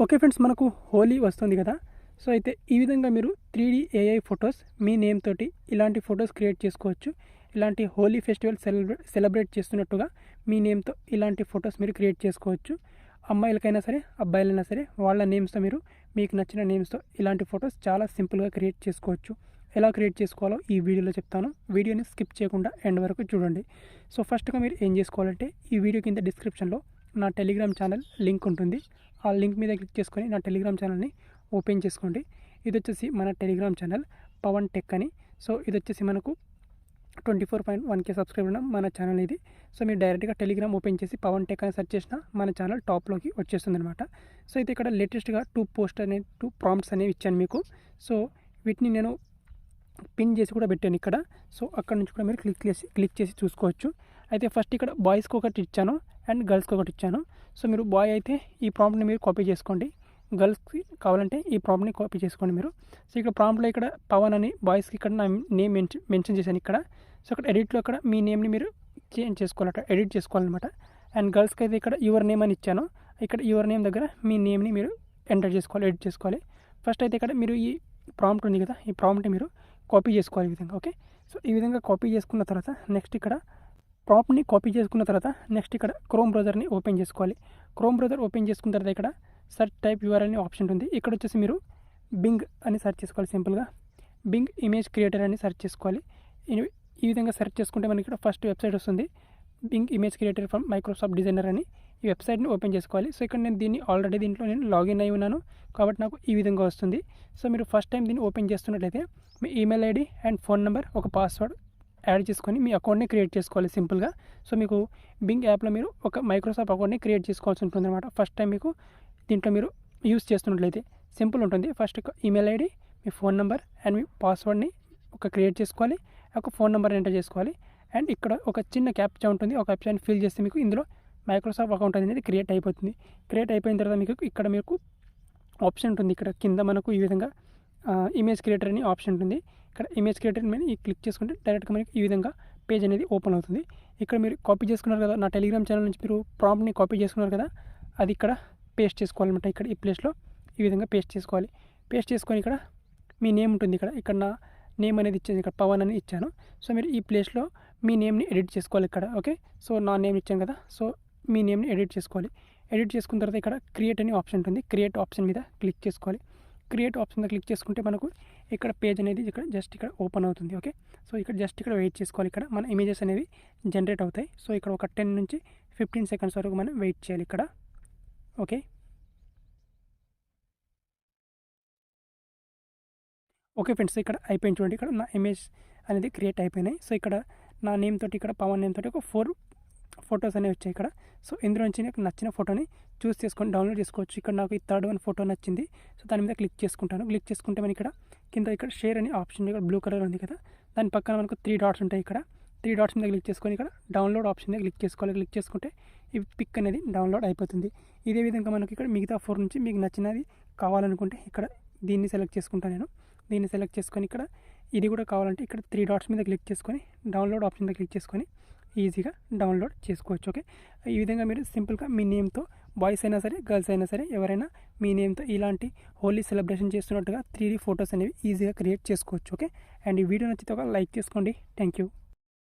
Okay friends, మనకు హోలీ వస్తుంది కదా. సో అయితే ఈ విధంగా మీరు 3D ఏఐ ఫొటోస్ మీ నేమ్ తోటి ఇలాంటి ఫొటోస్ క్రియేట్ చేసుకోవచ్చు. ఇలాంటి హోలీ ఫెస్టివల్ సెలబ్రేట్ చేస్తున్నట్టుగా మీ నేమ్తో ఇలాంటి ఫొటోస్ మీరు క్రియేట్ చేసుకోవచ్చు. అమ్మాయిలకైనా సరే అబ్బాయిలైనా సరే వాళ్ళ నేమ్స్తో మీరు మీకు నచ్చిన నేమ్స్తో ఇలాంటి ఫొటోస్ చాలా సింపుల్గా క్రియేట్ చేసుకోవచ్చు. ఎలా క్రియేట్ చేసుకోవాలో ఈ వీడియోలో చెప్తాను. వీడియోని స్కిప్ చేయకుండా ఎండ్ వరకు చూడండి. సో ఫస్ట్గా మీరు ఏం చేసుకోవాలంటే ఈ వీడియో కింద డిస్క్రిప్షన్లో నా టెలిగ్రామ్ ఛానల్ లింక్ ఉంటుంది. ఆ లింక్ మీద క్లిక్ చేసుకొని నా టెలిగ్రామ్ ఛానల్ని ఓపెన్ చేసుకోండి. ఇది వచ్చేసి మన టెలిగ్రామ్ ఛానల్ పవన్ టెక్ అని. సో ఇది వచ్చేసి మనకు 24.1K సబ్స్క్రైబర్ ఉన్న మన ఛానల్ ఇది. సో మీరు డైరెక్ట్గా టెలిగ్రామ్ ఓపెన్ చేసి పవన్ టెక్ అని సెర్చ్ చేసిన మన ఛానల్ టాప్లోకి వచ్చేస్తుంది అనమాట. సో అయితే ఇక్కడ లేటెస్ట్గా 2 ప్రాంప్ట్స్ అనేవి ఇచ్చాను మీకు. సో వీటిని నేను పిన్ చేసి కూడా పెట్టాను ఇక్కడ. సో అక్కడ నుంచి కూడా మీరు క్లిక్ చేసి చూసుకోవచ్చు. అయితే ఫస్ట్ ఇక్కడ బాయ్స్కి ఒకటి ఇచ్చాను అండ్ గర్ల్స్కి ఒకటి ఇచ్చాను. సో మీరు బాయ్ అయితే ఈ ప్రాంప్ట్ని మీరు కాపీ చేసుకోండి, గర్ల్స్కి కావాలంటే ఈ ప్రాంప్ట్ని కాపీ చేసుకోండి మీరు. సో ఇక్కడ ప్రాంప్ట్లో ఇక్కడ పవన్ అని బాయ్స్కి ఇక్కడ నా నేమ్ మెన్షన్ చేశాను ఇక్కడ. సో ఇక్కడ ఎడిట్లో ఇక్కడ మీ నేమ్ని మీరు చేంజ్ చేసుకోవాలట, ఎడిట్ చేసుకోవాలన్నమాట. అండ్ గర్ల్స్కి అయితే ఇక్కడ యువర్ నేమ్ అని ఇచ్చాను. ఇక్కడ యువర్ నేమ్ దగ్గర మీ నేమ్ని మీరు ఎంటర్ చేసుకోవాలి, ఎడిట్ చేసుకోవాలి. ఫస్ట్ అయితే ఇక్కడ మీరు ఈ ప్రాంప్ట్ ఉంది కదా, ఈ ప్రాంప్ట్ని మీరు కాపీ చేసుకోవాలి ఈ విధంగా. ఓకే, సో ఈ విధంగా కాపీ చేసుకున్న తర్వాత నెక్స్ట్ ఇక్కడ ప్రాంప్ట్ని కాపీ చేసుకున్న తర్వాత నెక్స్ట్ ఇక్కడ క్రోమ్ బ్రౌజర్ని ఓపెన్ చేసుకోవాలి. క్రోమ్ బ్రౌజర్ ఓపెన్ చేసుకున్న తర్వాత ఇక్కడ సెర్చ్ టైప్ యూఆర్ఎల్ అనే ఆప్షన్ ఉంది. ఇక్కడ వచ్చేసి మీరు బింగ్ అని సెర్చ్ చేసుకోవాలి. సింపుల్గా బింగ్ ఇమేజ్ క్రియేటర్ అని సెర్చ్ చేసుకోవాలి. ఈ విధంగా సెర్చ్ చేసుకుంటే మనకి ఇక్కడ ఫస్ట్ వెబ్సైట్ వస్తుంది, Bing image creator from Microsoft designer అని. ఈ వెబ్సైట్ని ఓపెన్ చేసుకోవాలి. సో ఇక్కడ నేను దీన్ని ఆల్రెడీ దీంట్లో నేను లాగిన్ అయి ఉన్నాను కాబట్టి నాకు ఈ విధంగా వస్తుంది. సో మీరు ఫస్ట్ టైం దీన్ని ఓపెన్ చేస్తున్నట్లయితే మీ email ID and phone number, ఒక పాస్వర్డ్ యాడ్ చేసుకొని మీ అకౌంట్ని క్రియేట్ చేసుకోవాలి సింపుల్గా. సో మీకు బింగ్ యాప్లో మీరు ఒక మైక్రోసాఫ్ట్ అకౌంట్ని క్రియేట్ చేసుకోవాల్సి ఉంటుంది అనమాట. ఫస్ట్ టైం మీకు దీంట్లో మీరు యూస్ చేస్తున్నట్లయితే సింపుల్ ఉంటుంది. ఫస్ట్ ఈమెయిల్ ఐడి, మీ ఫోన్ నెంబర్ అండ్ మీ పాస్వర్డ్ని క్రియేట్ చేసుకోవాలి, ఒక ఫోన్ నెంబర్ ఎంటర్ చేసుకోవాలి. అండ్ ఇక్కడ ఒక చిన్న క్యాప్చా ఉంటుంది, ఒక క్యాప్చాని ఫిల్ చేస్తే మీకు ఇందులో మైక్రోసాఫ్ట్ అకౌంట్ అనేది క్రియేట్ అయిపోతుంది. క్రియేట్ అయిపోయిన తర్వాత మీకు ఇక్కడ మీకు ఆప్షన్ ఉంటుంది, ఇక్కడ కింద మనకు ఈ విధంగా ఇమేజ్ క్రియేటర్ అని ఆప్షన్ ఉంటుంది. ఇక్కడ ఇమేజ్ క్రియేటర్ మీద క్లిక్ చేసుకుంటే డైరెక్ట్గా మనకి ఈ విధంగా పేజ్ అనేది ఓపెన్ అవుతుంది. ఇక్కడ మీరు కాపీ చేసుకున్నారు కదా, నా టెలిగ్రామ్ ఛానల్ నుంచి మీరు ప్రాంప్ట్ని కాపీ చేసుకున్నారు కదా, అది ఇక్కడ పేస్ట్ చేసుకోవాలన్నమాట. ఇక్కడ ఈ ప్లేస్లో ఈ విధంగా పేస్ట్ చేసుకోవాలి. పేస్ట్ చేసుకొని ఇక్కడ మీ నేమ్ ఉంటుంది, ఇక్కడ నా నేమ్ అనేది ఇచ్చేది, ఇక్కడ పవన్ అని ఇచ్చాను. సో మీరు ఈ ప్లేస్లో మీ నేమ్ని ఎడిట్ చేసుకోవాలి ఇక్కడ. ఓకే, సో నా నేమ్ ఇచ్చాను కదా, సో మీ నేమ్ని ఎడిట్ చేసుకోవాలి. ఎడిట్ చేసుకున్న తర్వాత ఇక్కడ క్రియేట్ అనే ఆప్షన్ ఉంటుంది, క్రియేట్ ఆప్షన్ మీద క్లిక్ చేసుకోవాలి. క్రియేట్ ఆప్షన్ మీద క్లిక్ చేసుకుంటే మనకు ఇక్కడ పేజ్ అనేది ఇక్కడ జస్ట్ ఇక్కడ ఓపెన్ అవుతుంది. ఓకే, సో ఇక్కడ జస్ట్ ఇక్కడ వెయిట్ చేసుకోవాలి. ఇక్కడ మన ఇమేజెస్ అనేవి జనరేట్ అవుతాయి. సో ఇక్కడ ఒక 10 నుంచి 15 సెకండ్స్ వరకు మనం వెయిట్ చేయాలి ఇక్కడ. ఓకే ఓకే ఫ్రెండ్స్, ఇక్కడ అయిపోయింది చూడండి. ఇక్కడ నా ఇమేజ్ అనేది క్రియేట్ అయిపోయినాయి. సో ఇక్కడ నా నేమ్ తోటి, ఇక్కడ పవన్ నేమ్ తోటి ఒక 4 ఫొటోస్ అనేవి వచ్చాయి ఇక్కడ. సో ఇందులో నుంచి నాకు నచ్చిన ఫోటోని చూస్ చేసుకొని డౌన్లోడ్ చేసుకోవచ్చు. ఇక్కడ నాకు ఈ థర్డ్ వన్ ఫోటో నచ్చింది. సో దాని మీద క్లిక్ చేసుకుంటాను. క్లిక్ చేసుకుంటే మనకి ఇక్కడ కింద ఇక్కడ షేర్ అనే ఆప్షన్ ఇక్కడ బ్లూ కలర్ ఉంది కదా, దాని పక్కన మనకు 3 డాట్స్ ఉంటాయి. ఇక్కడ 3 డాట్స్ మీద క్లిక్ చేసుకొని ఇక్కడ డౌన్లోడ్ ఆప్షన్ మీద క్లిక్ చేసుకోవాలి. క్లిక్ చేసుకుంటే ఈ పిక్ అనేది డౌన్లోడ్ అయిపోతుంది. ఇదే విధంగా మనకి ఇక్కడ మిగతా 4 నుంచి మీకు నచ్చినది కావాలనుకుంటే ఇక్కడ దీన్ని సెలెక్ట్ చేసుకుంటాను నేను. దీన్ని సెలెక్ట్ చేసుకొని ఇక్కడ ఇది కూడా కావాలంటే ఇక్కడ 3 డాట్స్ మీద క్లిక్ చేసుకొని డౌన్లోడ్ ఆప్షన్ మీద క్లిక్ చేసుకొని ఈజీగా డౌన్లోడ్ చేసుకోవచ్చు. ఓకే, ఈ విధంగా మీరు సింపుల్గా మీ నేమ్తో బాయ్స్ అయినా సరే గర్ల్స్ అయినా సరే ఎవరైనా మీ నేమ్తో ఇలాంటి హోలీ సెలబ్రేషన్ చేస్తున్నట్టుగా 3D ఫొటోస్ అనేవి ఈజీగా క్రియేట్ చేసుకోవచ్చు. ఓకే, అండ్ ఈ వీడియో నచ్చితే ఒక లైక్ చేసుకోండి. Thank you.